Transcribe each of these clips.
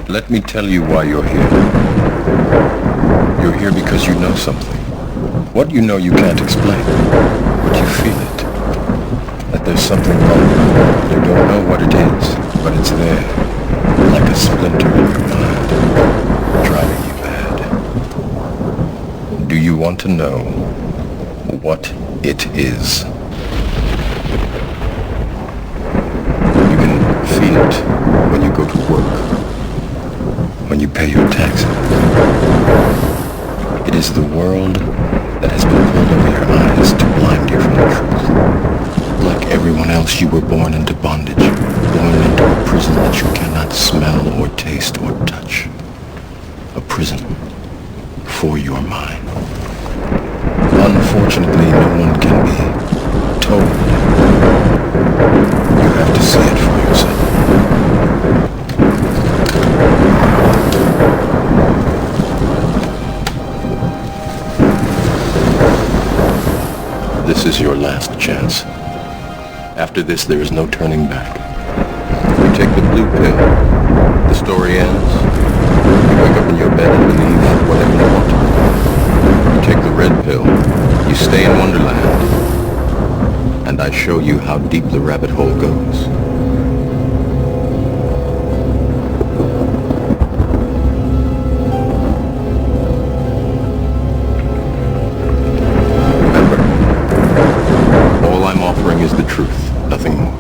Let me tell you why you're here. You're here because you know something. What you know you can't explain, but you feel it. That there's something wrong. You don't know what it is, but it's there, like a splinter in your mind, driving you mad. Do you want to know what it is? You can feel it when you go to work, when you pay your taxes. It is the world that has been pulled over your eyes to blind you from the truth. Like everyone else, you were born into bondage, born into a prison that you cannot smell or taste or touch. A prison for your mind. Unfortunately, no one can be told. You have to see it for yourself. This is your last chance. After this, there is no turning back. You take the blue pill. The story ends. You wake up in your bed and believe whatever you want to believe. You take the red pill. You stay in Wonderland. And I show you how deep the rabbit hole goes. Is the truth, nothing more.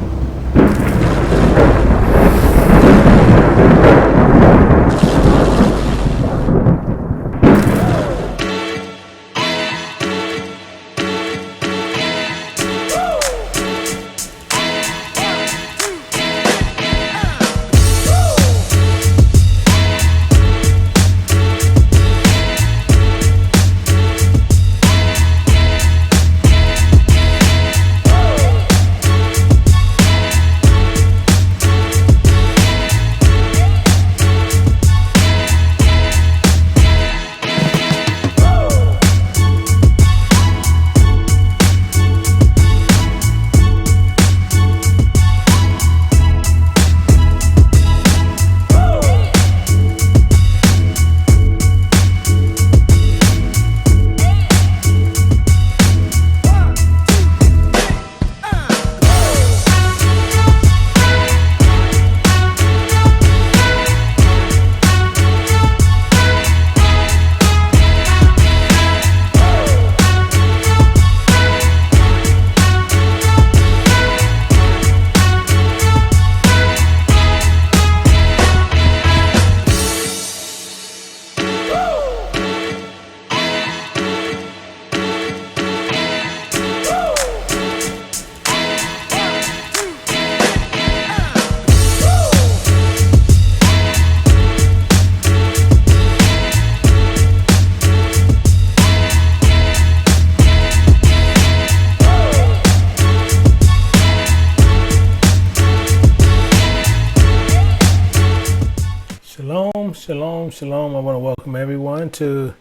Shalom. I want to welcome everyone to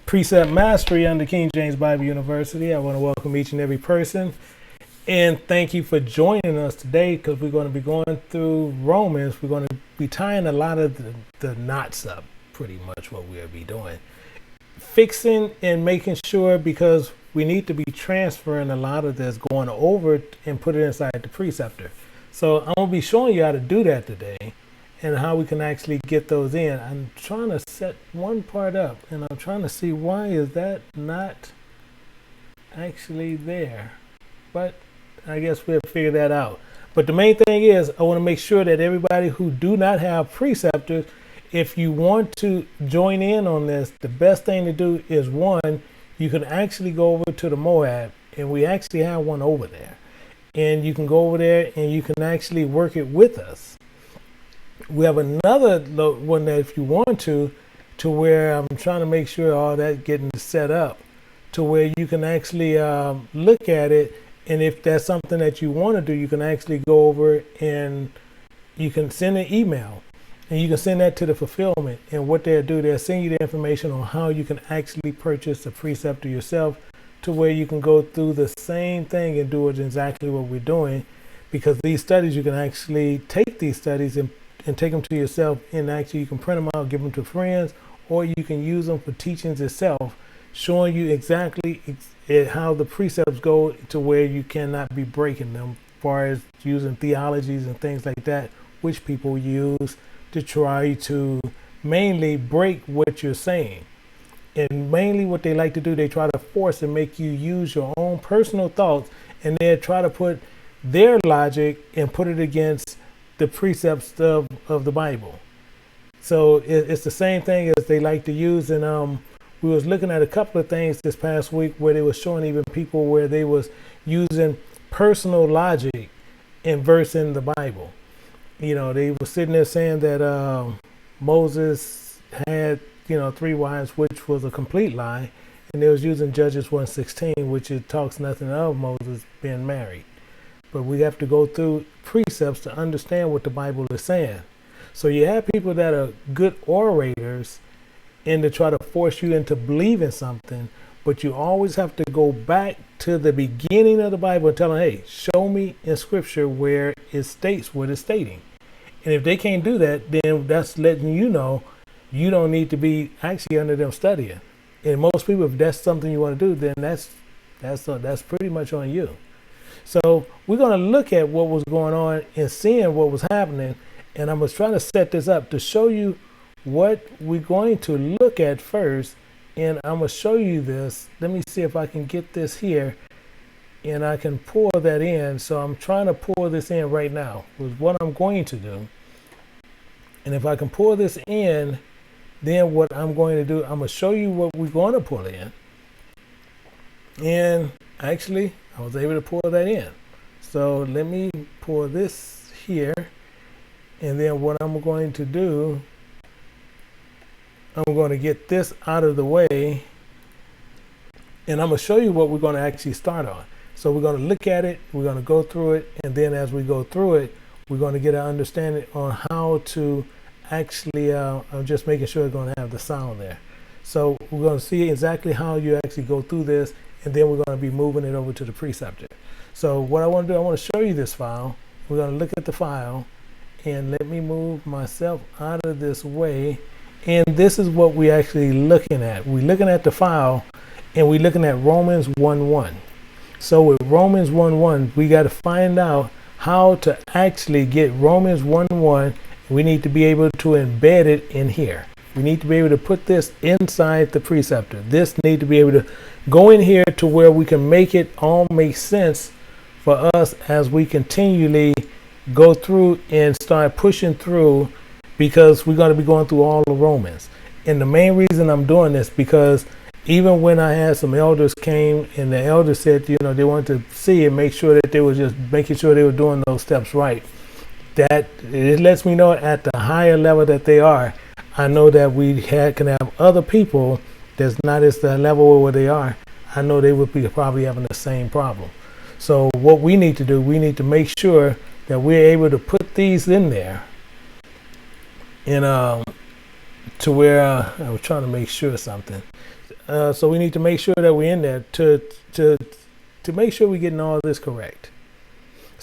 Precept Mastery under King James Bible University. I want to welcome each and every person. And thank you for joining us today because we're going to be going through Romans. We're going to be tying a lot of the knots up, pretty much what we'll be doing. Fixing and making sure, because we need to be transferring a lot of this, going over and put it inside the Preceptor. So I'm going to be showing you how to do that today, and how we can actually get those in. I'm trying to set one part up, and I'm trying to see why is that not actually there. But I guess we'll figure that out. But the main thing is, I want to make sure that everybody who do not have preceptors, if you want to join in on this, the best thing to do is, one, you can actually go over to the Moab, and we actually have one over there. And you can go over there and you can actually work it with us. We have another one that if you want to where I'm trying to make sure all that getting set up to where you can actually look at it, and if that's something that you want to do, you can actually go over and you can send an email and you can send that to the fulfillment, and what they'll do, they'll send you the information on how you can actually purchase the preceptor yourself, to where you can go through the same thing and do it exactly what we're doing. Because these studies, you can actually take these studies and and take them to yourself, and actually you can print them out, give them to friends, or you can use them for teachings itself, showing you exactly how the precepts go to where you cannot be breaking them, as far as using theologies and things like that, which people use to try to mainly break what you're saying. And mainly what they like to do, they try to force and make you use your own personal thoughts, and they try to put their logic and put it against the precepts of the Bible. So it's the same thing as they like to use. And we was looking at a couple of things this past week where they was showing even people where they was using personal logic in verse in the Bible. You know, they were sitting there saying that Moses had, 3 wives, which was a complete lie. And they was using Judges 1:16, which it talks nothing of Moses being married. But we have to go through precepts to understand what the Bible is saying. So you have people that are good orators and to try to force you into believing something, but you always have to go back to the beginning of the Bible and tell them, hey, show me in scripture where it states what it's stating. And if they can't do that, then that's letting you know you don't need to be actually under them studying. And most people, if that's something you want to do, then that's pretty much on you. So we're going to look at what was going on and seeing what was happening. And I'm going to try to set this up to show you what we're going to look at first. And I'm going to show you this. Let me see if I can get this here and I can pour that in. So I'm trying to pour this in right now with what I'm going to do. And if I can pour this in, then what I'm going to do, I'm going to show you what we're going to pull in. And actually, I was able to pour that in. So let me pour this here. And then what I'm going to do, I'm going to get this out of the way. And I'm going to show you what we're going to actually start on. So we're going to look at it, we're going to go through it, and then as we go through it, we're going to get an understanding on how to actually, I'm just making sure it's going to have the sound there. So we're going to see exactly how you actually go through this, and then we're going to be moving it over to the Preceptor. So what I want to do, I want to show you this file. We're going to look at the file, and let me move myself out of this way. And this is what we're actually looking at. We're looking at the file, and we're looking at Romans 1:1. So with Romans 1:1, we got to find out how to actually get Romans 1:1. We need to be able to embed it in here. We need to be able to put this inside the Preceptor. This need to be able to go in here to where we can make it all make sense for us as we continually go through and start pushing through, because we're going to be going through all the Romans. And the main reason I'm doing this, because even when I had some elders came and the elders said, they wanted to see and make sure that they were just making sure they were doing those steps right. That it lets me know at the higher level that they are. I know that we can have other people that's not at the level where they are. I know they would be probably having the same problem. So what we need to do, we need to make sure that we're able to put these in there. And to where I was trying to make sure of something. So we need to make sure that we're in there to make sure we're getting all this correct.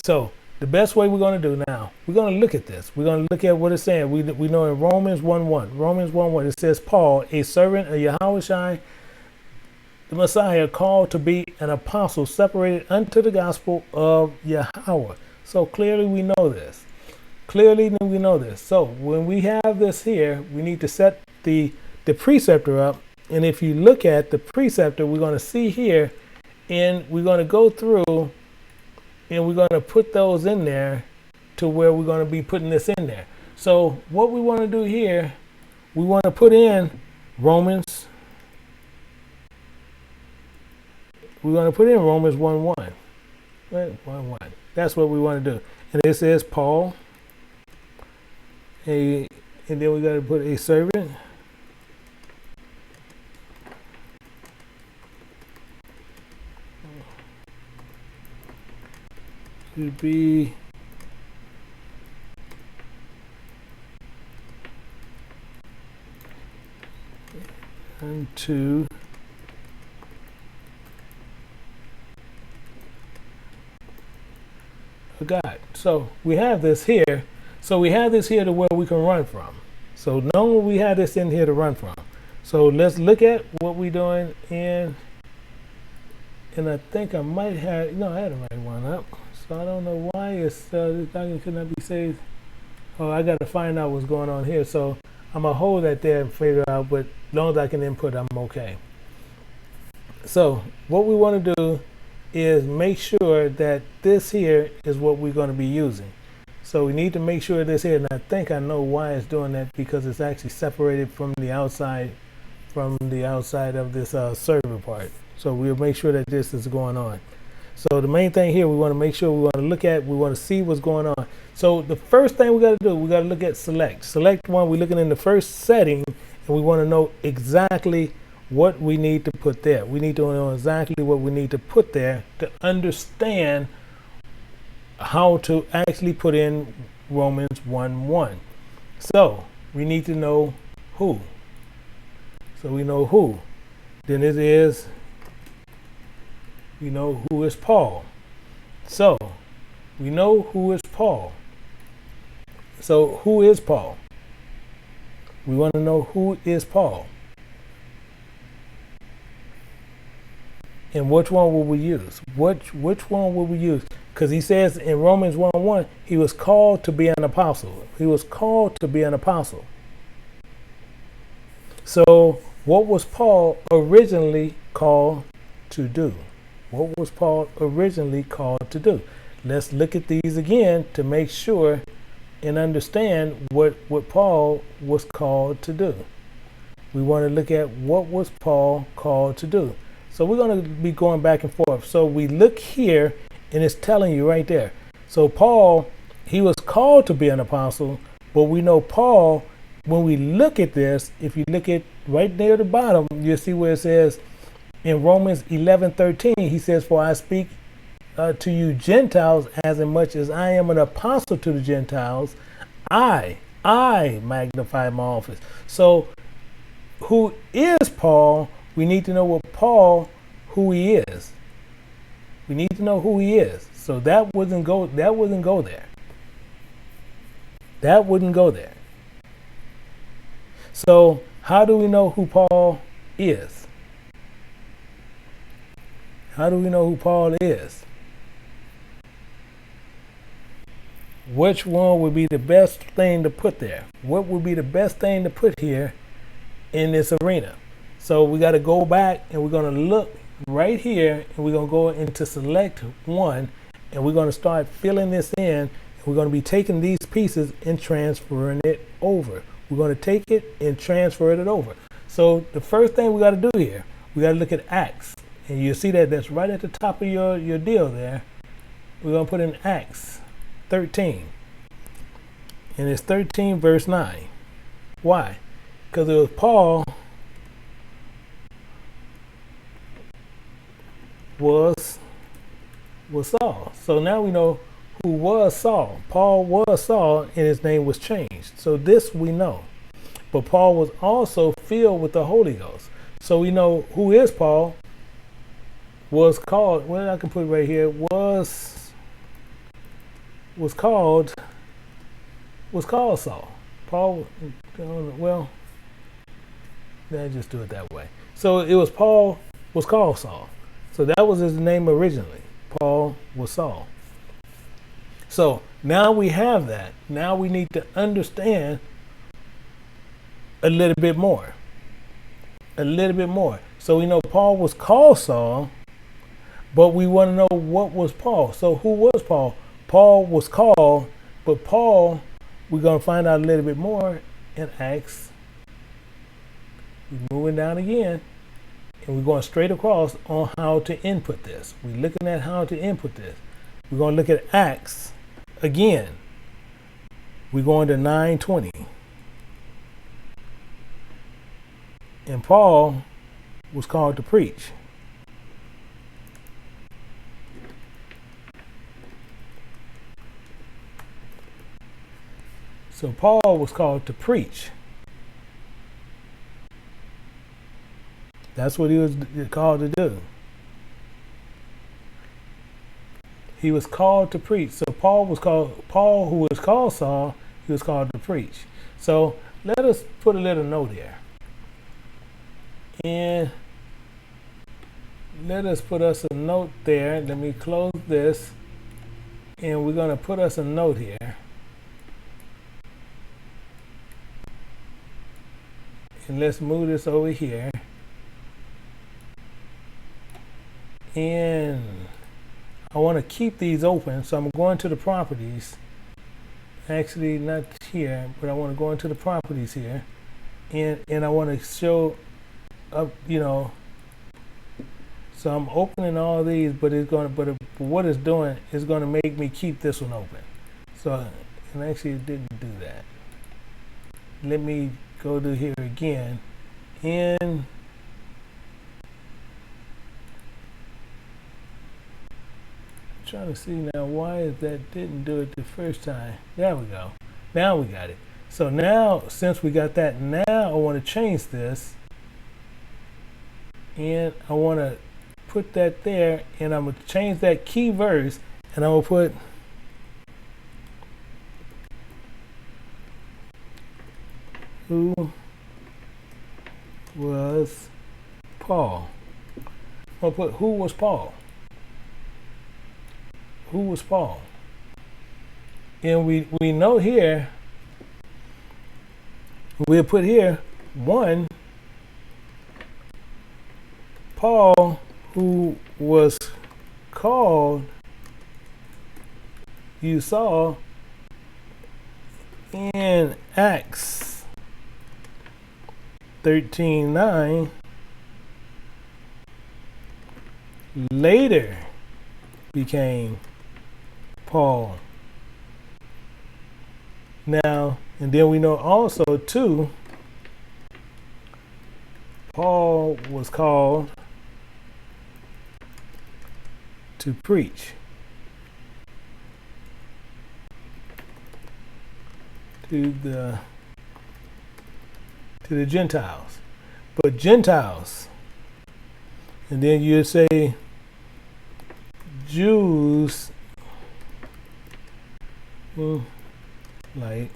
So the best way we're going to do now, we're going to look at this. We're going to look at what it's saying. We know in Romans 1:1, it says, Paul, a servant of Yahushua, the Messiah, called to be an apostle, separated unto the gospel of Yahweh. So clearly we know this. So when we have this here, we need to set the Preceptor up. And if you look at the Preceptor, we're going to see here, and we're going to go through and we're going to put those in there to where we're going to be putting this in there. So what we want to do here, we want to put in Romans. We're going to put in Romans 1:1. Right? 1:1. That's what we want to do. And it says Paul, and then we got to put a servant. To be unto God. So we have this here. So we have this here to where we can run from. So knowing we have this in here to run from. So let's look at what we're doing in, and I think I might have, no, I had the right one up. So I don't know why it's, this document could not be saved. Oh, I got to find out what's going on here. So I'm going to hold that there and figure out, but as long as I can input, I'm okay. So what we want to do is make sure that this here is what we're going to be using. So we need to make sure this here, and I think I know why it's doing that, because it's actually separated from the outside of this server part. So we'll make sure that this is going on. So the main thing here, we want to make sure, we want to look at, we want to see what's going on. So the first thing we got to do, we got to look at select. Select one, we're looking in the first setting, and we want to know exactly what we need to put there. We need to know exactly what we need to put there to understand how to actually put in Romans 1:1. So we need to know who. So we know who. Then it is, we know who is Paul. So we know who is Paul. So who is Paul? We want to know who is Paul. And which one will we use? Which one will we use? Because he says in Romans 1:1, he was called to be an apostle. He was called to be an apostle. So what was Paul originally called to do? What was Paul originally called to do? Let's look at these again to make sure and understand what Paul was called to do. We want to look at what was Paul called to do. So we're going to be going back and forth. So we look here, and it's telling you right there. So Paul, he was called to be an apostle, but we know Paul, when we look at this, if you look at right there at the bottom, you'll see where it says in Romans 11:13, he says, "For I speak to you Gentiles as much as I am an apostle to the Gentiles, I magnify my office." So who is Paul? We need to know what Paul, who he is. We need to know who he is. So that wouldn't go there. That wouldn't go there. So how do we know who Paul is? How do we know who Paul is? Which one would be the best thing to put there? What would be the best thing to put here in this arena? So we got to go back, and we're going to look right here, and we're going to go into select one, and we're going to start filling this in. And we're going to be taking these pieces and transferring it over. We're going to take it and transfer it over. So the first thing we got to do here, we got to look at Acts, and you see that that's right at the top of your deal there. We're going to put in Acts 13, and it's 13 verse 9. Why? Because it was Paul was Saul. So now we know who was Saul. Paul was Saul, and his name was changed. So this we know. But Paul was also filled with the Holy Ghost. So we know who is Paul. Was called, well, I can put it right here, was called Saul. Paul, well, let's just do it that way. So it was Paul was called Saul. So that was his name originally. Paul was Saul. So now we have that. Now we need to understand a little bit more. So we know Paul was called Saul, but we want to know what was Paul. So who was Paul? Paul was called, but Paul, we're going to find out a little bit more in Acts. We're moving down again. And we're going straight across on how to input this. We're looking at how to input this. We're going to look at Acts again. We're going to 9:20. And Paul was called to preach. So Paul was called to preach. That's what he was called to do. He was called to preach. So Paul, who was called Saul, He was called to preach. So let us put a little note here. And let us put us a note there. Let me close this. And we're going to put us a note here. And let's move this over here. And I want to keep these open. So I'm going to the properties. Actually, not here, but I want to go into the properties here. And I want to show up, so I'm opening all these, but what it's doing is going to make me keep this one open. So, and actually it didn't do that. Let me go to here again, and I'm trying to see now why that didn't do it the first time. There we go. Now we got it. So now, since we got that, now I want to change this, and I want to put that there, and I'm going to change that key verse, and I'm going to put who was Paul. I'll put who was Paul. Who was Paul? And we know here, we'll put here one, Paul, who was called, you saw in Acts 13:9, later became Paul. Now, and then we know also too, Paul was called to preach to the Gentiles, but Gentiles, and then you say Jews, like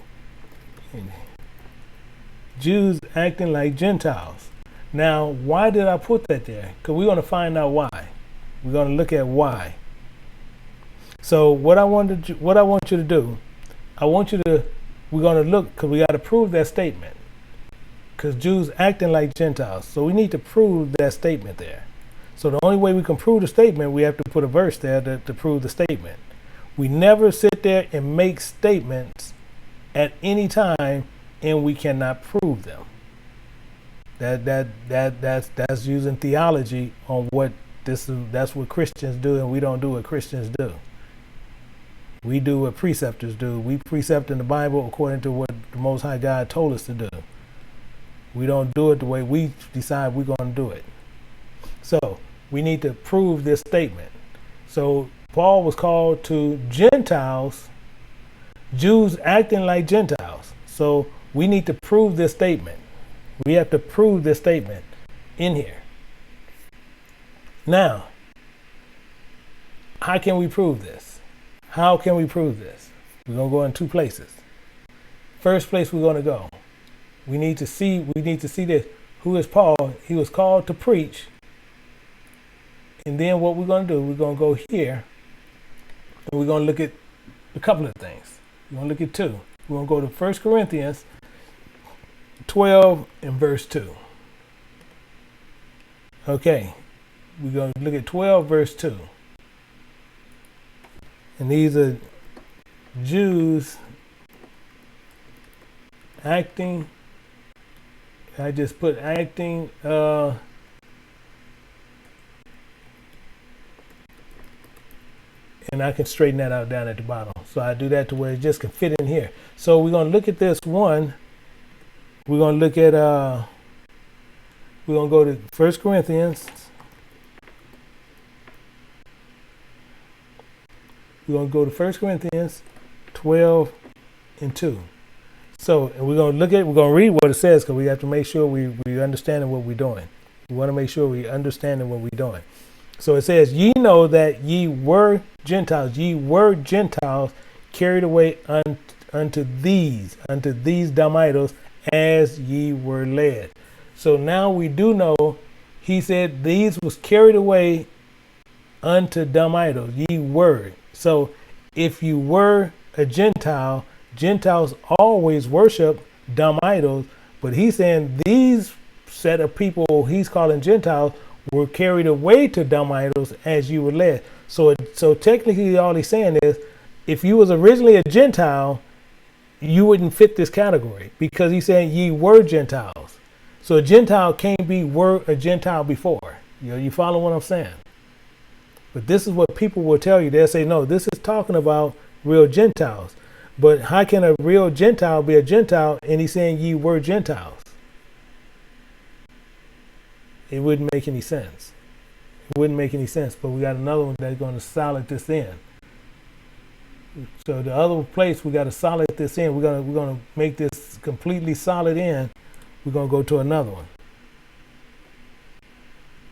Jews acting like Gentiles. Now, why did I put that there? Because we're going to find out why. We're going to look at why. So what I want you to do, we're going to look, because we got to prove that statement. Because Jews acting like Gentiles. So we need to prove that statement there. So the only way we can prove the statement, we have to put a verse there to prove the statement. We never sit there and make statements at any time and we cannot prove them. That's using theology on what that's what Christians do, and we don't do what Christians do. We do what preceptors do. We precept in the Bible according to what the Most High God told us to do. We don't do it the way we decide we're going to do it. So we need to prove this statement. So Paul was called to Gentiles, Jews acting like Gentiles. So we need to prove this statement. We have to prove this statement in here. Now, how can we prove this? How can we prove this? We're going to go in two places. First place we're going to go. We need to see this. Who is Paul? He was called to preach. And then what we're going to do, we're going to go here, and we're going to look at a couple of things. We're going to look at two. We're going to go to 1 Corinthians 12 and verse 2. Okay. We're going to look at 12 verse 2. And these are Jews acting. I just put acting. And I can straighten that out down at the bottom. So I do that to where it just can fit in here. So we're going to look at this one. We're going to look at, we're going to go to 1 Corinthians. We're going to go to 1 Corinthians 12 and 2. So, and we're going to read what it says, because we have to make sure we understanding what we're doing. We want to make sure we understanding what we're doing. So it says, ye know that ye were Gentiles carried away unto these dumb idols, as ye were led. So now we do know, he said these was carried away unto dumb idols, ye were. So if you were a Gentile, Gentiles always worship dumb idols, but he's saying these set of people he's calling Gentiles were carried away to dumb idols as you were led. So technically all he's saying is, if you was originally a Gentile, you wouldn't fit this category, because he's saying ye were Gentiles. So a Gentile can't be were a Gentile before. You follow what I'm saying? But this is what people will tell you. They'll say, no, this is talking about real Gentiles. But how can a real Gentile be a Gentile and he's saying ye were Gentiles? It wouldn't make any sense. It wouldn't make any sense. But we got another one that's going to solid this in. So the other place we got to solid this in. We're gonna make this completely solid in. We're gonna go to another one.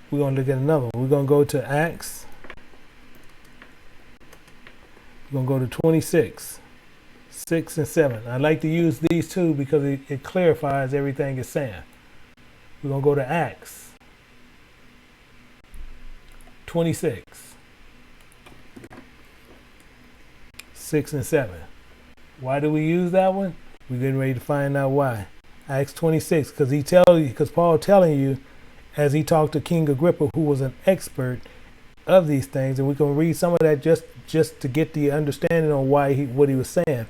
We're gonna look at another one. We're gonna go to Acts. We're gonna go to 26, 6 and 7. I like to use these two because it clarifies everything it's saying. We're gonna go to Acts 26, 6 and 7. Why do we use that one? We're getting ready to find out why. Acts 26, because Paul telling you, as he talked to King Agrippa, who was an expert of these things, and we're going to read some of that just to get the understanding on what he was saying.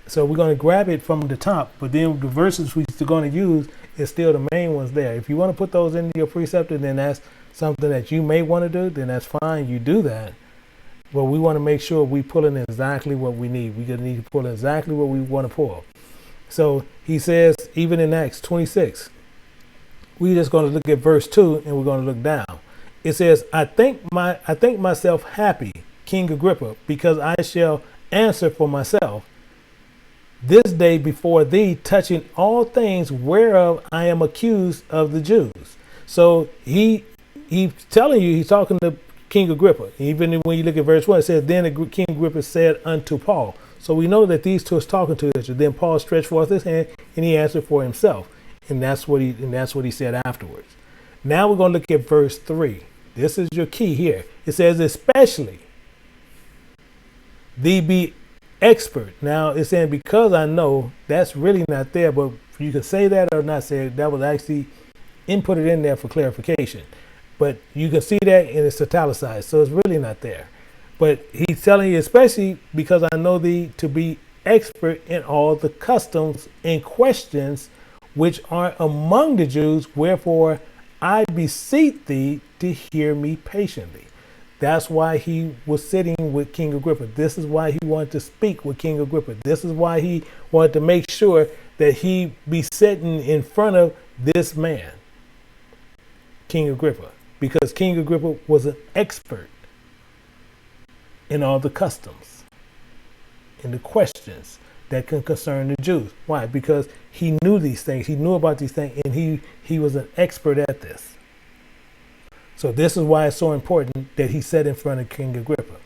So we're going to grab it from the top, but then the verses we're going to use is still the main ones there. If you want to put those into your preceptor, then that's something that you may want to do, then that's fine, you do that. But we want to make sure we pull in exactly what we need. We're going to need to pull exactly what we want to pull. So he says, even in Acts 26, we're just going to look at verse 2 and we're going to look down. It says, I think myself happy, King Agrippa, because I shall answer for myself this day before thee, touching all things whereof I am accused of the Jews. So he's telling you, he's talking to King Agrippa. Even when you look at verse 1, it says, then King Agrippa said unto Paul. So we know that these two is talking to each other. Then Paul stretched forth his hand and he answered for himself. And that's what he said afterwards. Now we're going to look at verse 3. This is your key here. It says, especially thee be expert. Now it's saying, because I know, that's really not there, but you can say that or not say it. That was actually inputted in there for clarification. But you can see that and it's italicized, so it's really not there. But he's telling you, especially because I know thee to be expert in all the customs and questions which are among the Jews, wherefore I beseech thee to hear me patiently. That's why he was sitting with King Agrippa. This is why he wanted to speak with King Agrippa. This is why he wanted to make sure that he be sitting in front of this man, King Agrippa, because King Agrippa was an expert in all the customs and the questions that can concern the Jews. Why? Because he knew these things. He knew about these things, and he was an expert at this. So this is why it's so important that he sat in front of King Agrippa.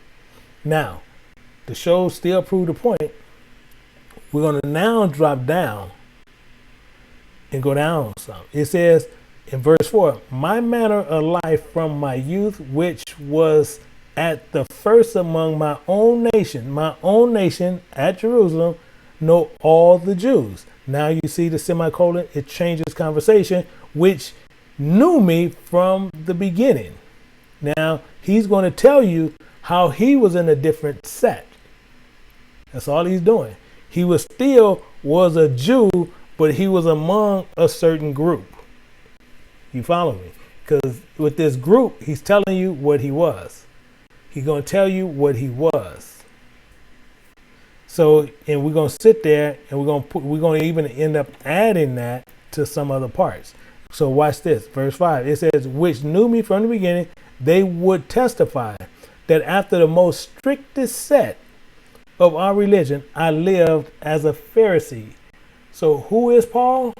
Now, to show still prove the point, we're going to now drop down and go down some. It says in verse 4, my manner of life from my youth, which was at the first among my own nation at Jerusalem, know all the Jews. Now you see the semicolon, it changes conversation, which knew me from the beginning. Now he's going to tell you how he was in a different set. That's all he's doing. He was a Jew, but he was among a certain group. You follow me? Because with this group, he's telling you what he was. He's going to tell you what he was. So, and we're going to sit there and we're going to even end up adding that to some other parts. So watch this, verse 5. It says, which knew me from the beginning, they would testify that after the most strictest set of our religion, I lived as a Pharisee. So who is Paul?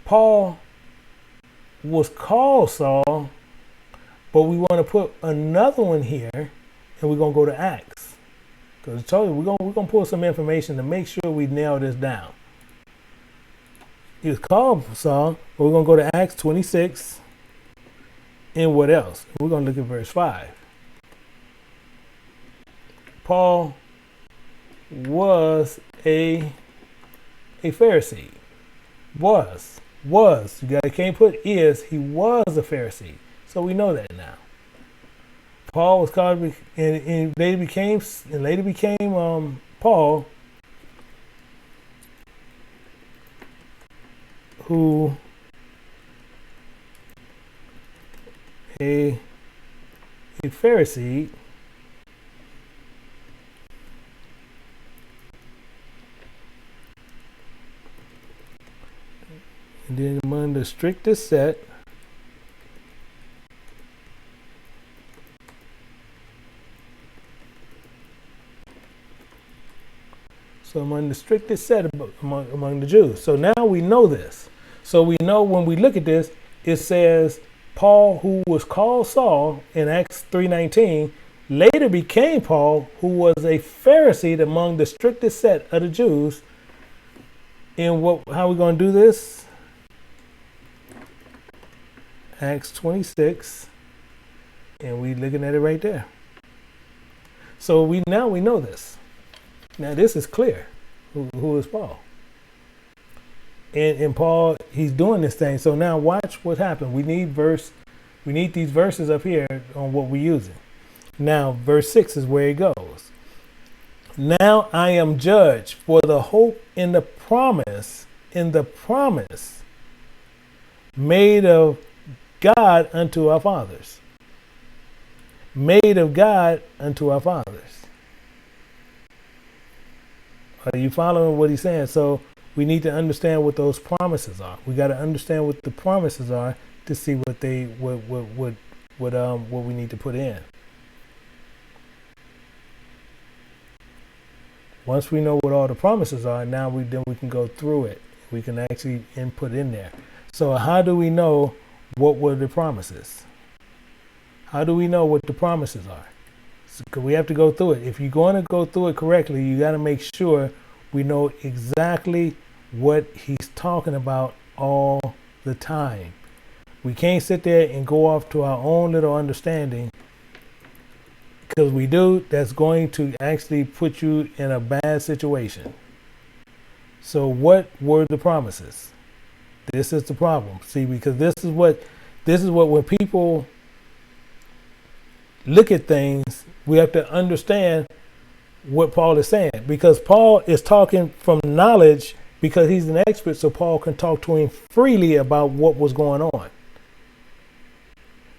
Paul was called Saul, but we want to put another one here, and we're going to go to Acts. Because I told you, we're gonna pull some information to make sure we nail this down. He was called Saul, but we're gonna go to Acts 26. And what else? We're gonna look at verse 5. Paul was a Pharisee. Was. You can't put is. He was a Pharisee. So we know that now. Paul was called, and later became Paul, who a Pharisee, and then among the strictest set among the Jews. So now we know this. So we know when we look at this, it says Paul, who was called Saul in Acts 3:19, later became Paul, who was a Pharisee among the strictest set of the Jews. And how are we going to do this? Acts 26, and we looking at it right there. So we know this. Now this is clear. Who is Paul? And Paul, he's doing this thing. So now watch what happened. We need these verses up here on what we're using. Now verse 6 is where it goes. Now I am judged for the hope in the promise made of God unto our fathers. Made of God unto our fathers. Are you following what he's saying? So we need to understand what those promises are. We got to understand what the promises are to see what we need to put in. Once we know what all the promises are, now we can go through it. We can actually input in there. So how do we know what were the promises? How do we know what the promises are? Because we have to go through it. If you're going to go through it correctly, you got to make sure we know exactly what he's talking about all the time. We can't sit there and go off to our own little understanding, because we do, that's going to actually put you in a bad situation. So what were the promises? This is the problem. See, because this is what when people look at things, we have to understand what Paul is saying, because Paul is talking from knowledge, because he's an expert, so Paul can talk to him freely about what was going on.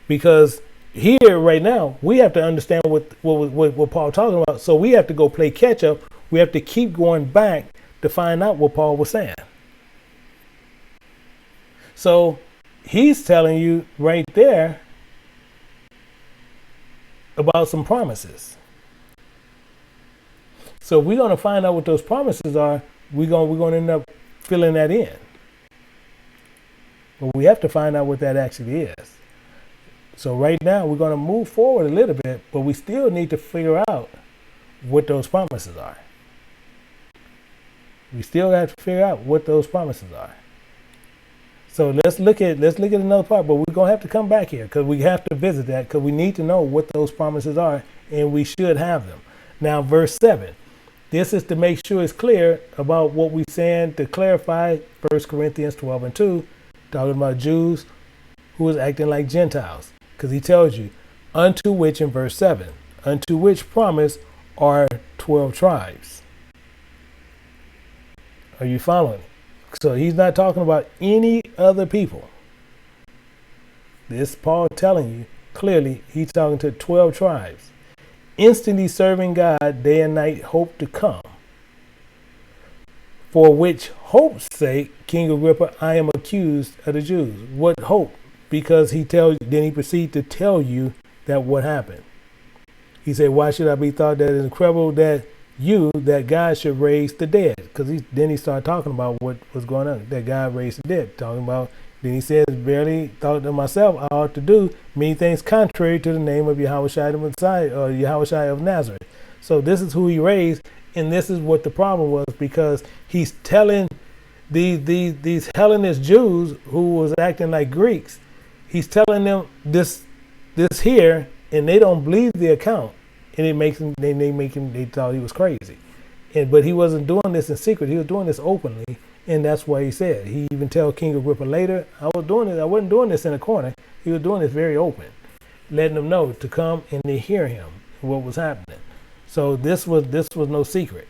Because here right now, we have to understand what Paul talking about, so we have to go play catch up. We have to keep going back to find out what Paul was saying. So he's telling you right there about some promises. So if we're going to find out what those promises are, we're going to end up filling that in. But we have to find out what that actually is. So right now we're going to move forward a little bit, but we still need to figure out what those promises are. We still have to figure out what those promises are. So let's look at another part, but we're going to have to come back here, because we have to visit that, because we need to know what those promises are, and we should have them. Now, verse 7. This is to make sure it's clear about what we're saying, to clarify 1 Corinthians 12:2, talking about Jews who is acting like Gentiles. Because he tells you, unto which, in verse 7, unto which promise are 12 tribes. Are you following? So he's not talking about any other people. This Paul telling you clearly, he's talking to 12 tribes. Instantly serving God day and night, hope to come. For which hope's sake, King Agrippa, I am accused of the Jews. What hope? Because then he proceeds to tell you that what happened. He said, why should I be thought that it's incredible that God should raise the dead? Because then he started talking about what was going on, that God raised the dead, talking about Then he says, barely thought to myself, I ought to do many things contrary to the name of Yahushua the Messiah, or Yahushua of Nazareth. So this is who he raised, and this is what the problem was, because he's telling these Hellenist Jews who was acting like Greeks, he's telling them this here, and they don't believe the account, and it makes them they thought he was crazy, but he wasn't doing this in secret. He was doing this openly. And that's why he said, he even tell King Agrippa later, I wasn't doing this in a corner. He was doing this very open, letting them know to come and to hear him, what was happening. So this was no secret.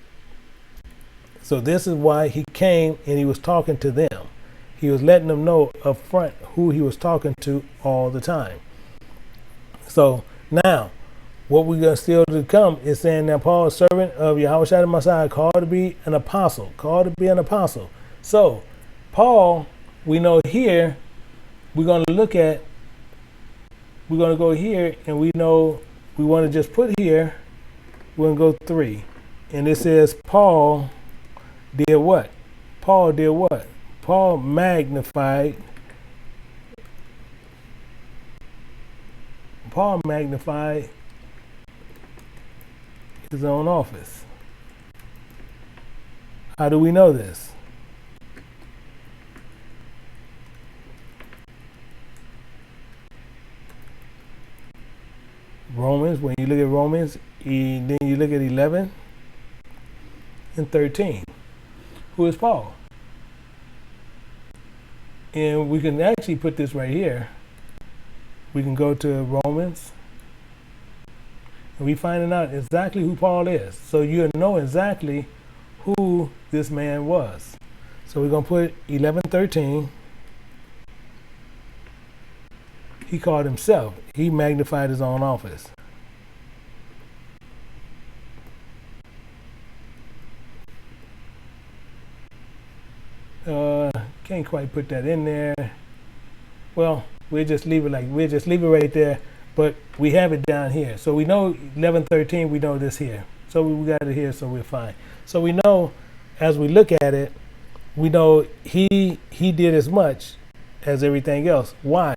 So this is why he came and he was talking to them. He was letting them know up front who he was talking to all the time. So now, what we're going to still to come is saying that Paul, a servant of Yahushua the Messiah, called to be an apostle. So, Paul, we know here, we're going to go here, and we know we want to just put here, we're going to go 3. And it says, Paul did what? Paul magnified his own office. How do we know this? Romans, when you look at Romans, then you look at 11 and 13. Who is Paul? And we can actually put this right here. We can go to Romans, and we finding out exactly who Paul is. So you know exactly who this man was. So we're going to put 11:13. He called himself. He magnified his own office. Can't quite put that in there. Well, we'll just leave it right there. But we have it down here. So we know 11:13. We know this here. So we got it here. So we're fine. So we know, as we look at it, we know he did as much as everything else. Why?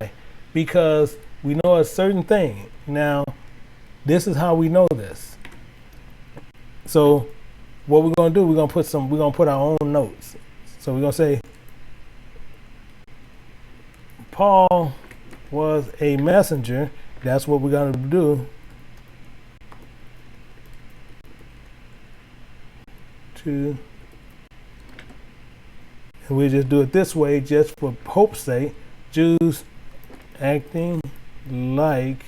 Because we know a certain thing. Now, this is how we know this. So what we're going to do, we're going to put our own notes. So we're going to say, Paul was a messenger. That's what we're going to do. And we just do it this way just for hope's sake. Jews acting like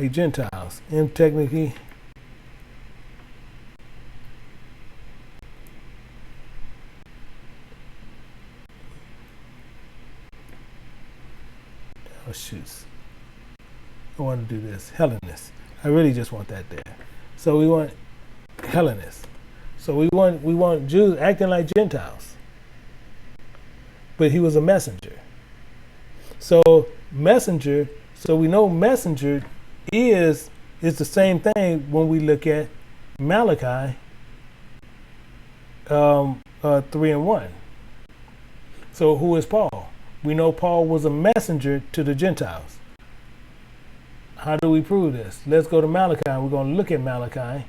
Gentiles. And technically, oh shoots, I want to do this. Hellenists. I really just want that there. So we want Hellenists. So we want Jews acting like Gentiles. But he was a messenger. So messenger, so we know messenger is the same thing when we look at Malachi 3:1. So who is Paul? We know Paul was a messenger to the Gentiles. How do we prove this? Let's go to Malachi. We're going to look at Malachi,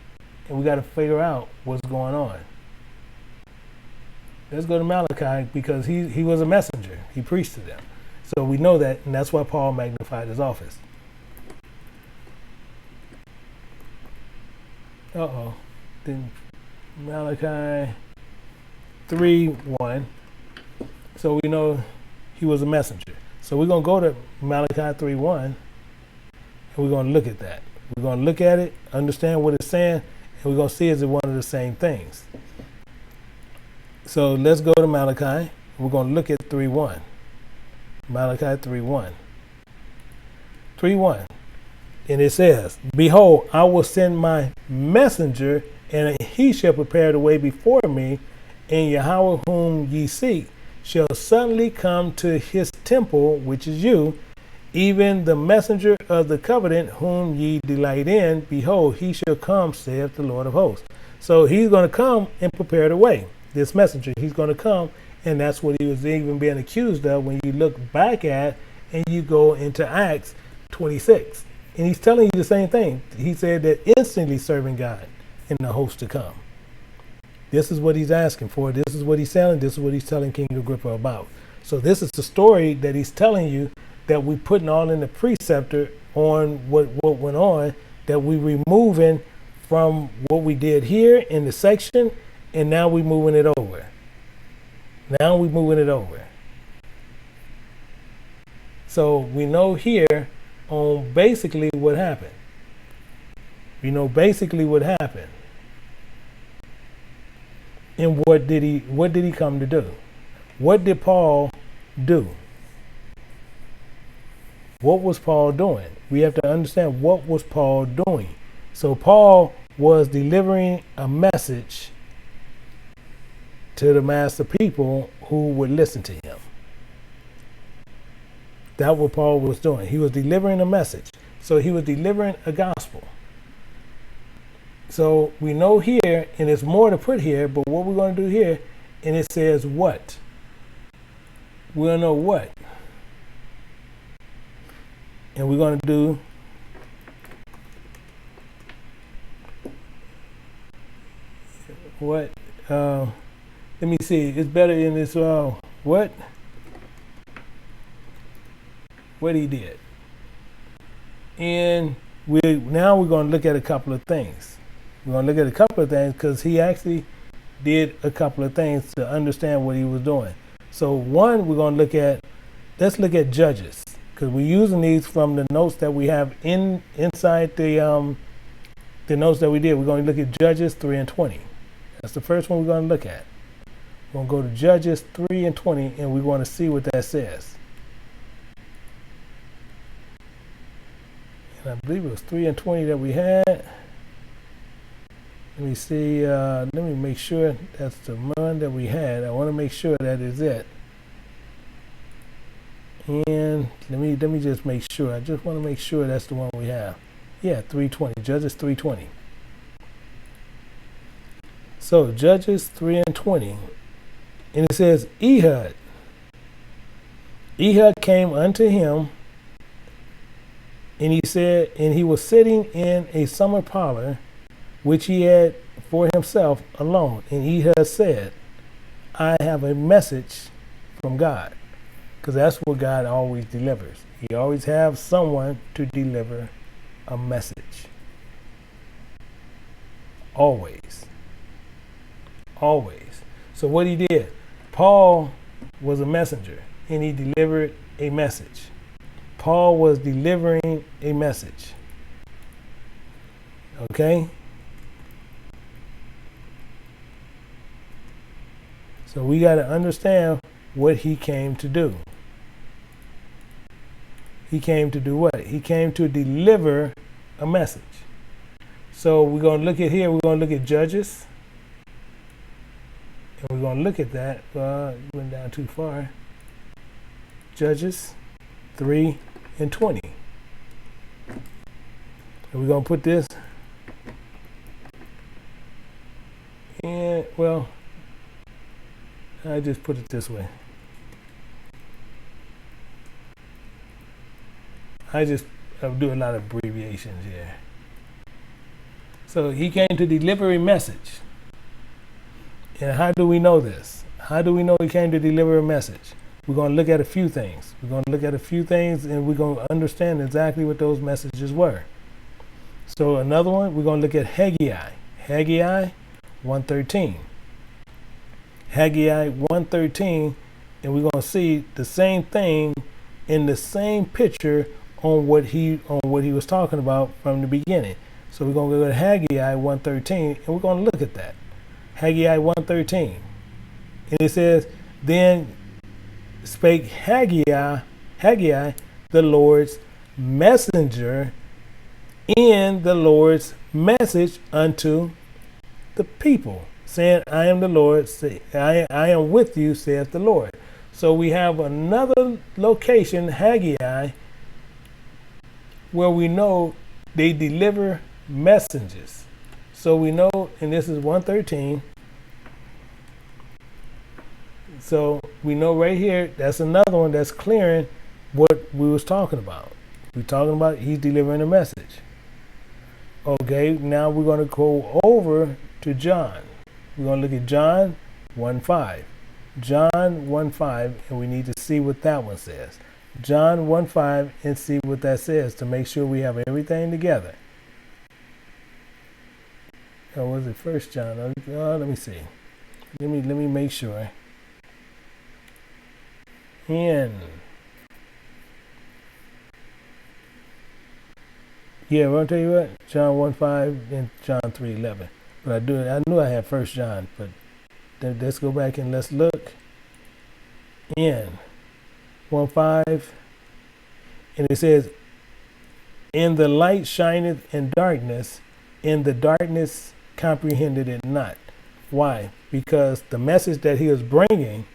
and we got to figure out what's going on. Let's go to Malachi, because he was a messenger. He preached to them. So we know that, and that's why Paul magnified his office. Then Malachi 3:1. So we know he was a messenger. So we're going to go to Malachi 3:1. And we're going to look at that. We're going to look at it, understand what it's saying, and we're going to see is it one of the same things. So let's go to Malachi. We're going to look at 3:1. Malachi 3:1. 3:1. And it says, Behold, I will send my messenger, and he shall prepare the way before me, and Yahweh whom ye seek shall suddenly come to his temple, which is you, even the messenger of the covenant whom ye delight in. Behold, he shall come, saith the Lord of hosts. So he's going to come and prepare the way. this messenger. He's going to come, and that's what he was even being accused of when you look back at and you go into Acts 26. And he's telling you the same thing. He said that instantly serving God in the host to come. This is what he's asking for. This is what he's selling. This is what he's telling King Agrippa about. So this is the story that he's telling you that we're putting all in the preceptor on what went on, that we're removing from what we did here in the section, and now we're moving it over. Now we're moving it over. So we know here on basically what happened. We know basically what happened. And what did he come to do? What did Paul do? What was Paul doing? We have to understand what was Paul doing. So Paul was delivering a message to the mass of people who would listen to him. That's what Paul was doing. He was delivering a message. So he was delivering a gospel. So we know here, and there's more to put here, but what we're going to do here, and it says what? We'll know what. And we're going to do what? Let me see. It's better in this. What? What he did. And now we're going to look at a couple of things. We're going to look at a couple of things because he actually did a couple of things to understand what he was doing. So one, we're going to let's look at Judges, because we're using these from the notes that we have inside the notes that we did. We're going to look at Judges 3 and 20. That's the first one we're going to look at. We're going to go to Judges 3 and 20, and we want to see what that says. And I believe it was 3 and 20 that we had. Let me see. Let me make sure that's the one that we had. I want to make sure that is it. And let me just make sure. I just want to make sure that's the one we have. Yeah, 3:20. Judges 3:20. So Judges 3 and 20, and it says Ehud came unto him, and he said, and he was sitting in a summer parlor, which he had for himself alone. And Ehud said, I have a message from God. Because that's what God always delivers. He always has someone to deliver a message. Always. Always. So what he did, Paul was a messenger, and he delivered a message. Paul was delivering a message. Okay? So we got to understand what he came to do. He came to do what? He came to deliver a message. So we're going to look at here, we're going to look at Judges. And we're going to look at that. You went down too far. Judges 3 and 20. And we're going to put this. And, well, I just put it this way. I do a lot of abbreviations here. So he came to deliver a message. And how do we know this? How do we know he came to deliver a message? We're going to look at a few things. We're going to look at a few things, and we're going to understand exactly what those messages were. So another one, we're going to look at Haggai. Haggai 1:13. Haggai 1:13, and we're going to see the same thing in the same picture on what he was talking about from the beginning. So we're going to go to Haggai 1:13, and we're going to look at that. Haggai 1:13, and it says, "Then spake Haggai, the Lord's messenger, in the Lord's message unto the people, saying, I am the Lord, I am with you, saith the Lord." So we have another location, Haggai, where we know they deliver messages. So we know, and this is 1:13, So we know right here, that's another one that's clearing what we was talking about. We're talking about he's delivering a message. Okay, now we're going to go over to John. We're going to look at John 1:5. John 1:5, and we need to see what that one says. John 1:5, and see what that says to make sure we have everything together. Or was it First John? Let me see. Let me make sure. Yeah, I'll tell you what. John 1:5 and John 3:11. But I knew I had First John, but let's go back and let's look in 1:5, and it says, "In the light shineth in darkness, in the darkness comprehended it not." Why? Because the message that he was bringing,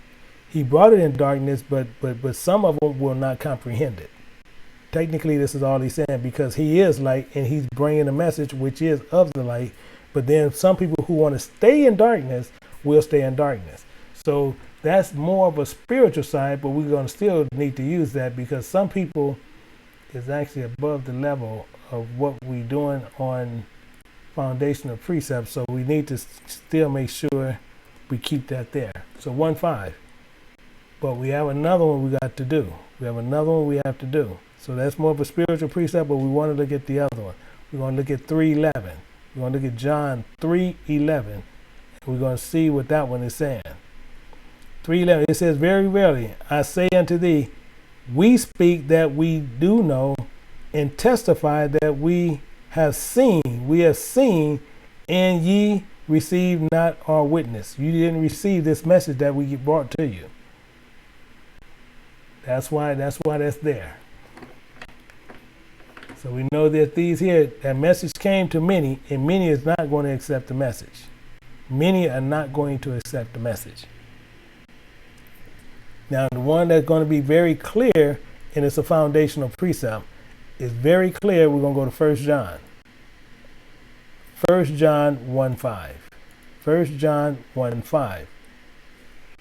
he brought it in darkness, but some of them will not comprehend it. Technically, this is all he's saying, because he is light and he's bringing a message which is of the light. But then some people who want to stay in darkness will stay in darkness. So that's more of a spiritual side, but we're going to still need to use that, because some people is actually above the level of what we're doing on foundational precepts. So we need to still make sure we keep that there. So 1:5. But we have another one we got to do. We have another one we have to do. So that's more of a spiritual precept, but we want to look at the other one. We're going to look at 3:11. We're going to look at John 3:11. We're going to see what that one is saying. 3:11, it says, "Very verily, I say unto thee, we speak that we do know, and testify that we have seen, and ye receive not our witness." You didn't receive this message that we brought to you. That's why that's there. So we know that these here, that message came to many, and many is not going to accept the message. Many are not going to accept the message. Now, the one that's going to be very clear, and it's a foundational precept, is very clear. We're going to go to 1 John. 1 John 1:5. 1 John 1:5.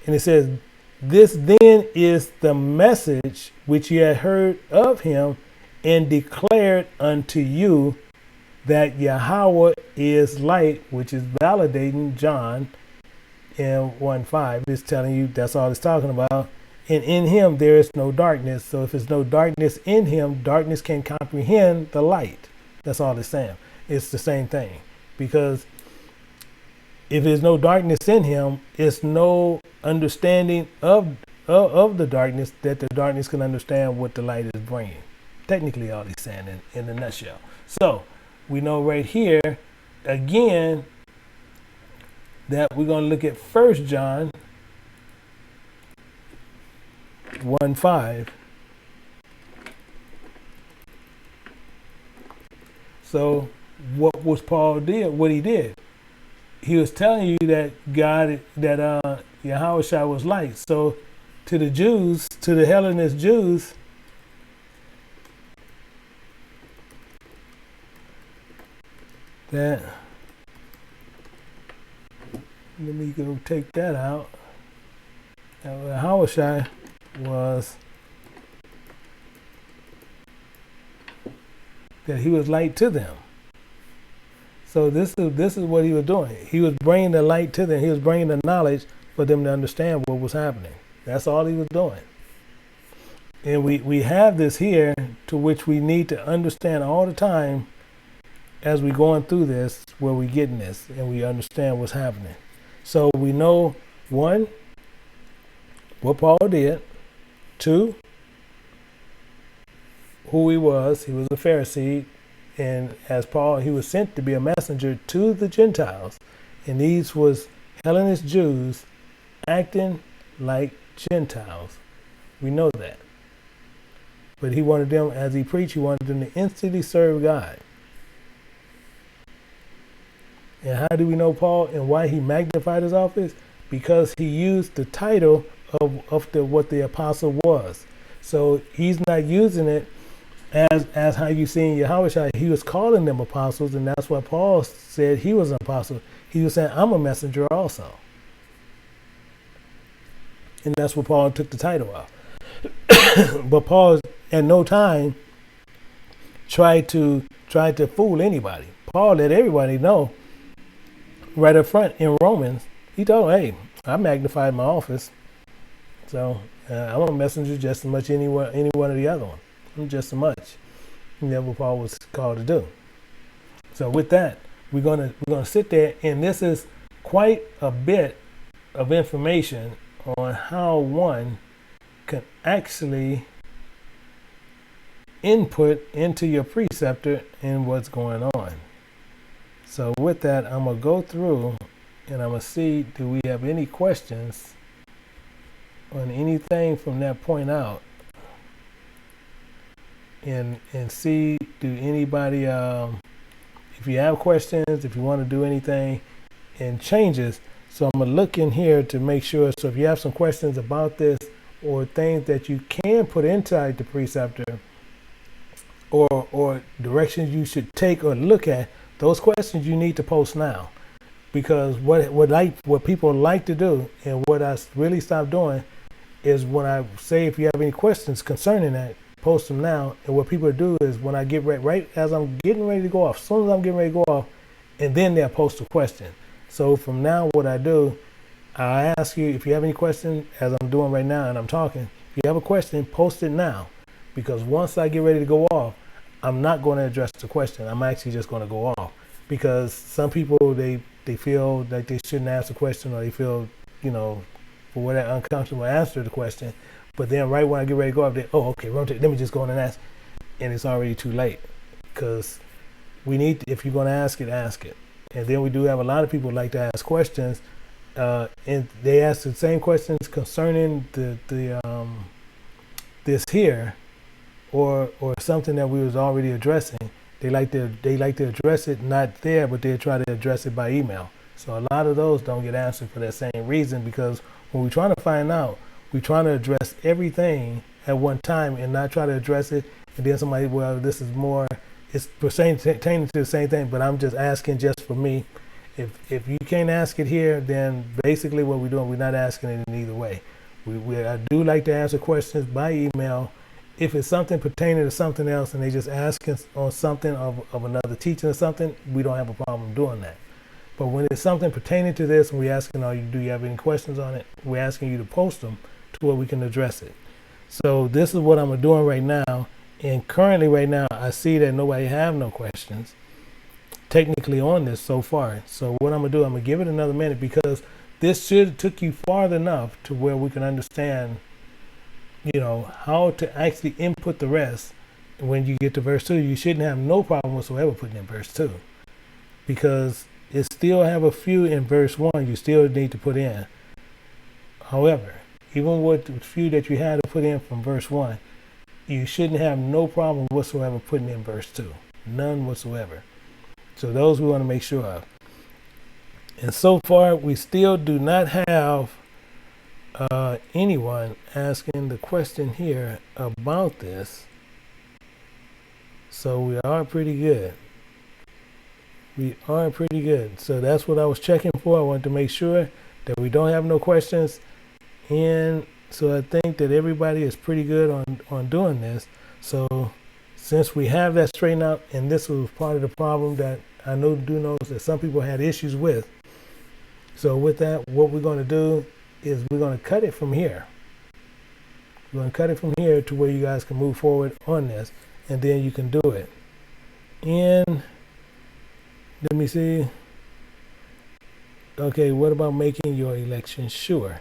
And it says, "This then is the message which ye have heard of him, and declared unto you, that Yahweh is light," which is validating John in 1:5. It's telling you that's all it's talking about. "And in him there is no darkness." So if there's no darkness in him, darkness can comprehend the light. That's all it's saying. It's the same thing. Because if there's no darkness in him, it's no understanding of the darkness, that the darkness can understand what the light is bringing. Technically all he's saying in a nutshell. So we know right here, again, that we're going to look at 1 John 1:5. So what was Paul did? What he did? He was telling you that Yahushua was light. So to the Jews, to the Hellenist Jews, that, let me go take that out. Yahushua was that he was light to them. So this is what he was doing. He was bringing the light to them. He was bringing the knowledge for them to understand what was happening. That's all he was doing. And we have this here, to which we need to understand all the time as we're going through this, where we're getting this, and we understand what's happening. So we know, 1, what Paul did. 2, who he was. He was a Pharisee. And as Paul, he was sent to be a messenger to the Gentiles. And these was Hellenist Jews acting like Gentiles. We know that. But he wanted them, as he preached, he wanted them to instantly serve God. And how do we know Paul and why he magnified his office? Because he used the title of what the apostle was. So he's not using it as how you see in Yahushua. He was calling them apostles, and that's why Paul said he was an apostle. He was saying, I'm a messenger also. And that's what Paul took the title of. But Paul at no time tried to fool anybody. Paul let everybody know right up front in Romans. He told them, hey, I magnified my office. So I'm a messenger just as much any one of the other one. I'm just as much. And that's what Paul was called to do. So with that, we're gonna sit there, and this is quite a bit of information on how one can actually input into your preceptor and what's going on. So with that, I'm gonna go through and I'm gonna see, do we have any questions on anything from that point out, and see, do anybody if you have questions, if you want to do anything and changes. So I'm gonna look in here to make sure. So if you have some questions about this or things that you can put inside the preceptor, or directions you should take or look at, those questions you need to post now. Because what people like to do, and what I really stopped doing, is when I say if you have any questions concerning that, post them now. And what people do is when I get ready, right as I'm getting ready to go off, as soon as I'm getting ready to go off, and then they'll post a question. So from now, what I do, I ask you if you have any questions, as I'm doing right now and I'm talking. If you have a question, post it now. Because once I get ready to go off, I'm not going to address the question. I'm actually just going to go off. Because some people, they feel like they shouldn't ask the question, or they feel, for whatever, uncomfortable answer the question. But then right when I get ready to go off, okay, let me just go in and ask. And it's already too late. Because we need, if you're going to ask it, ask it. And then we do have a lot of people who like to ask questions. And they ask the same questions concerning this here, or something that we was already addressing. They like to address it not there, but they try to address it by email. So a lot of those don't get answered for that same reason, because when we're trying to find out, we're trying to address everything at one time and not try to address it. And then somebody, well, this is more, it's pertaining to the same thing, but I'm just asking just for me. If you can't ask it here, then basically what we're doing, we're not asking it in either way. I do like to answer questions by email. If it's something pertaining to something else and they just asking on something of another teaching or something, we don't have a problem doing that. But when it's something pertaining to this and we're asking, do you have any questions on it? We're asking you to post them to where we can address it. So this is what I'm doing right now. And currently right now, I see that nobody have no questions technically on this so far. So what I'm gonna do, I'm gonna give it another minute, because this should took you far enough to where we can understand, how to actually input the rest. When you get to verse 2, you shouldn't have no problem whatsoever putting in verse 2, because it still have a few in verse 1 you still need to put in. However, even with the few that you had to put in from verse 1, you shouldn't have no problem whatsoever putting in verse 2. None whatsoever. So those we want to make sure of. And so far, we still do not have anyone asking the question here about this. So we are pretty good. We are pretty good. So that's what I was checking for. I wanted to make sure that we don't have no questions. And so I think that everybody is pretty good on doing this. So since we have that straightened out, and this was part of the problem that I know that some people had issues with. So with that, what we're going to do is we're going to cut it from here. We're going to cut it from here to where you guys can move forward on this, and then you can do it. And let me see. Okay, what about making your election sure?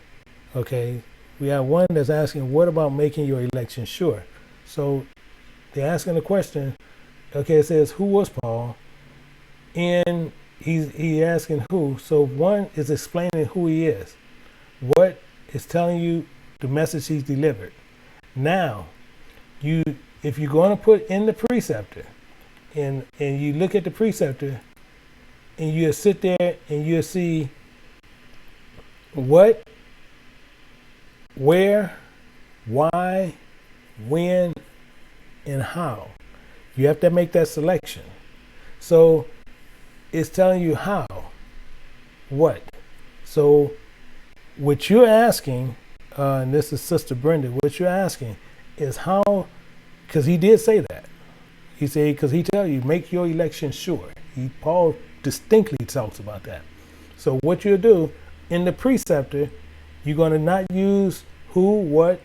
Okay, we have one that's asking, what about making your election sure? So they're asking the question. Okay, it says, who was Paul? And he's asking who. So one is explaining who he is. What is telling you the message he's delivered. Now, if you're going to put in the preceptor, and you look at the preceptor, and you sit there and you see what, where, why, when, and how. You have to make that selection. So it's telling you how, what. So what you're asking and this is Sister Brenda, what you're asking is how, because he did say that. He said, because he tell you, make your election sure. Paul distinctly talks about that. So what you'll do in the preceptor, you're going to not use who, what,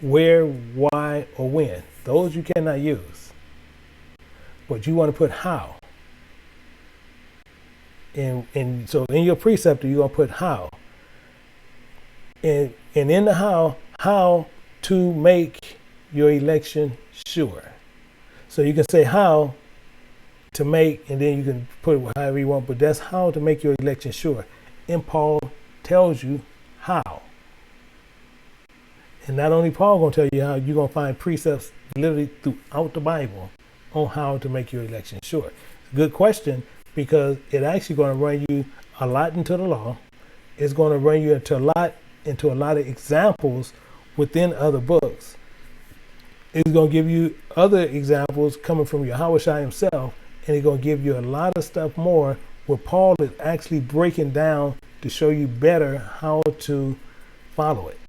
where, why, or when. Those you cannot use. But you want to put how. And so in your preceptor, you're going to put how. And in the how to make your election sure. So you can say how to make, and then you can put it however you want, but that's how to make your election sure. And Paul tells you how. And not only Paul going to tell you how, you're going to find precepts literally throughout the Bible on how to make your election sure. Good question, because it actually going to run you a lot into the law. It's going to run you into a lot of examples within other books. It's going to give you other examples coming from Yahushua himself, and it's going to give you a lot of stuff more where Paul is actually breaking down to show you better how to follow it,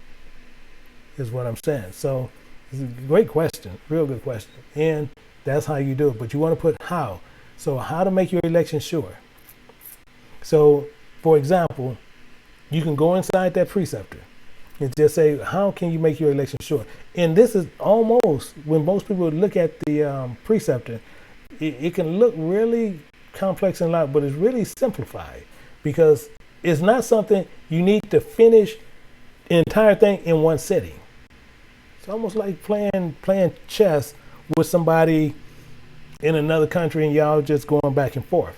is what I'm saying. So it's a great question, real good question. And that's how you do it. But you want to put how. So how to make your election sure. So, for example, you can go inside that preceptor and just say, how can you make your election sure? And this is almost, when most people look at the preceptor, it can look really complex and a lot, but it's really simplified because it's not something you need to finish the entire thing in one sitting. It's almost like playing chess with somebody in another country and y'all just going back and forth.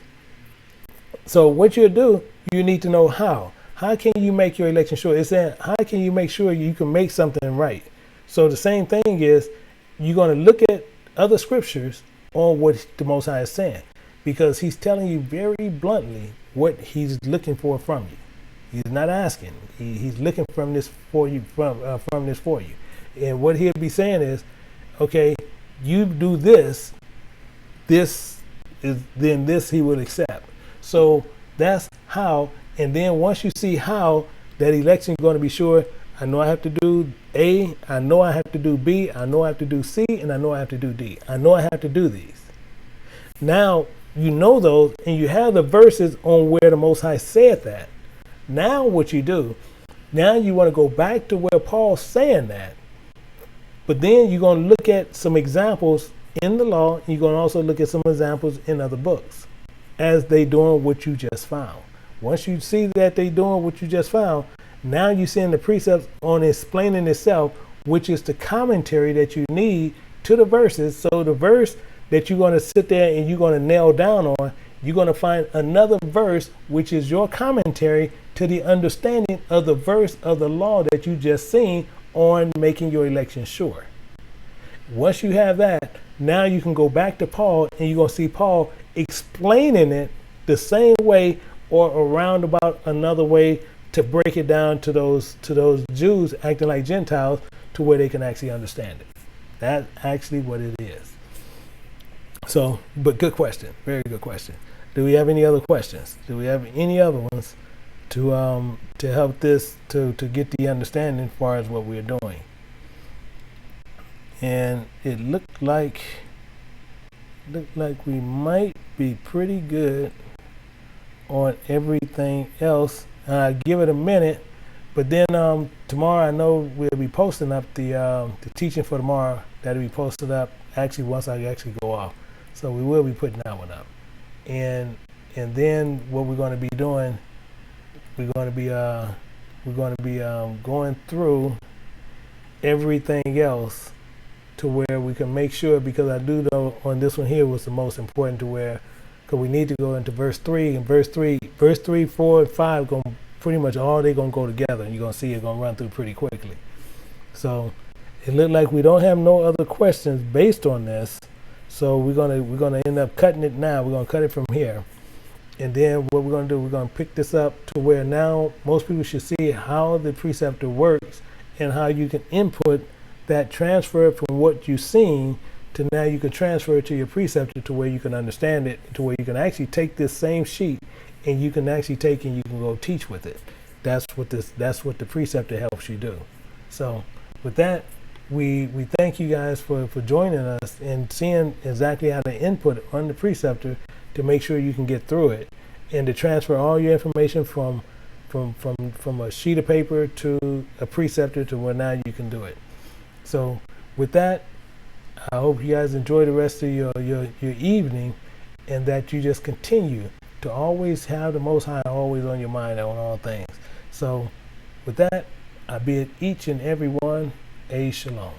So what you do, you need to know how. How can you make your election sure? It's saying, how can you make sure you can make something right? So the same thing is, you're going to look at other scriptures on what the Most High is saying, because he's telling you very bluntly what he's looking for from you. He's not asking. He's looking from this for you, from this for you. And what he'll be saying is, okay, you do this, then this he will accept. So that's how. And then once you see how that election is going to be sure, I know I have to do A, I know I have to do B, I know I have to do C, and I know I have to do D. I know I have to do these. Now, you know those, and you have the verses on where the Most High said that. Now what you do, now you want to go back to where Paul's saying that, but then you're going to look at some examples in the law, and you're going to also look at some examples in other books as they doing what you just found. Once you see that they doing what you just found, now you're seeing the precepts on explaining itself, which is the commentary that you need to the verses. So the verse that you're going to sit there and you're going to nail down on, you're going to find another verse, which is your commentary to the understanding of the verse of the law that you just seen on making your election sure. Once you have that, now you can go back to Paul and you're going to see Paul explaining it the same way or around about another way to break it down to those Jews acting like Gentiles to where they can actually understand it. That's actually what it is. So, but good question. Very good question. Do we have any other questions? Do we have any other ones to help this to get the understanding as far as what we're doing? And it looked like we might be pretty good on everything else. Give it a minute, but then tomorrow I know we'll be posting up the teaching for tomorrow. That'll be posted up actually once I actually go off. So we will be putting that one up, and then what we're going to be doing, we're going to be going through everything else to where we can make sure, because I do know on this one here was the most important, to where, because we need to go into verse 3, and verse 3, 4, and 5 going pretty much all they're going to go together, and you're going to see it going to run through pretty quickly. So it looked like we don't have no other questions based on this. So we're gonna end up cutting it now. We're gonna cut it from here, and then what we're gonna do, we're gonna pick this up to where now most people should see how the preceptor works and how you can input that transfer from what you've seen to now you can transfer it to your preceptor to where you can understand it, to where you can actually take this same sheet and you can actually take and you can go teach with it. that's what the preceptor helps you do. So with that, we thank you guys for joining us and seeing exactly how to input on the preceptor to make sure you can get through it, and to transfer all your information from a sheet of paper to a preceptor to where now you can do it. So with that, I hope you guys enjoy the rest of your evening, and that you just continue to always have the Most High always on your mind on all things. So with that, I bid each and every one a shalom.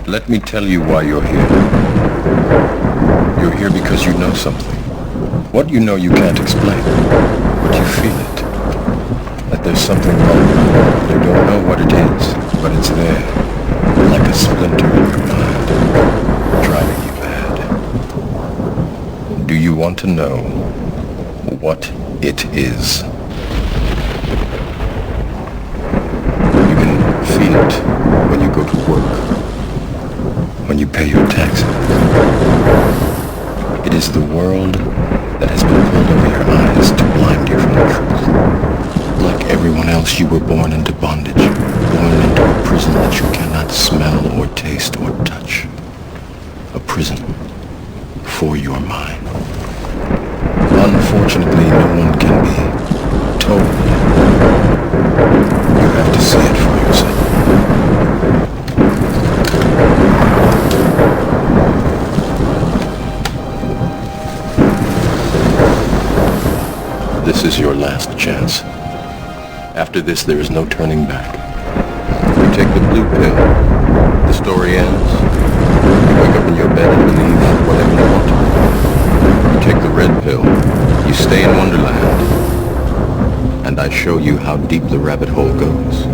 Let me tell you why you're here. You're here because you know something. What you know you can't explain, but you feel it. That there's something wrong. You don't know what it is, but it's there, like a splinter in your mind, driving you mad. Do you want to know what it is? You can feel it when you go to work, when you pay your taxes. It is the world that has been pulled over your eyes to blind you from the truth. Like everyone else, you were born into bondage, born into a prison that you cannot smell or taste or touch. A prison for your mind. Unfortunately, no one can be told. You have to see it for yourself. This is your last chance. After this, there is no turning back. You take the blue pill. The story ends. You wake up in your bed and believe whatever you want to believe. You take the red pill. You stay in Wonderland. And I show you how deep the rabbit hole goes.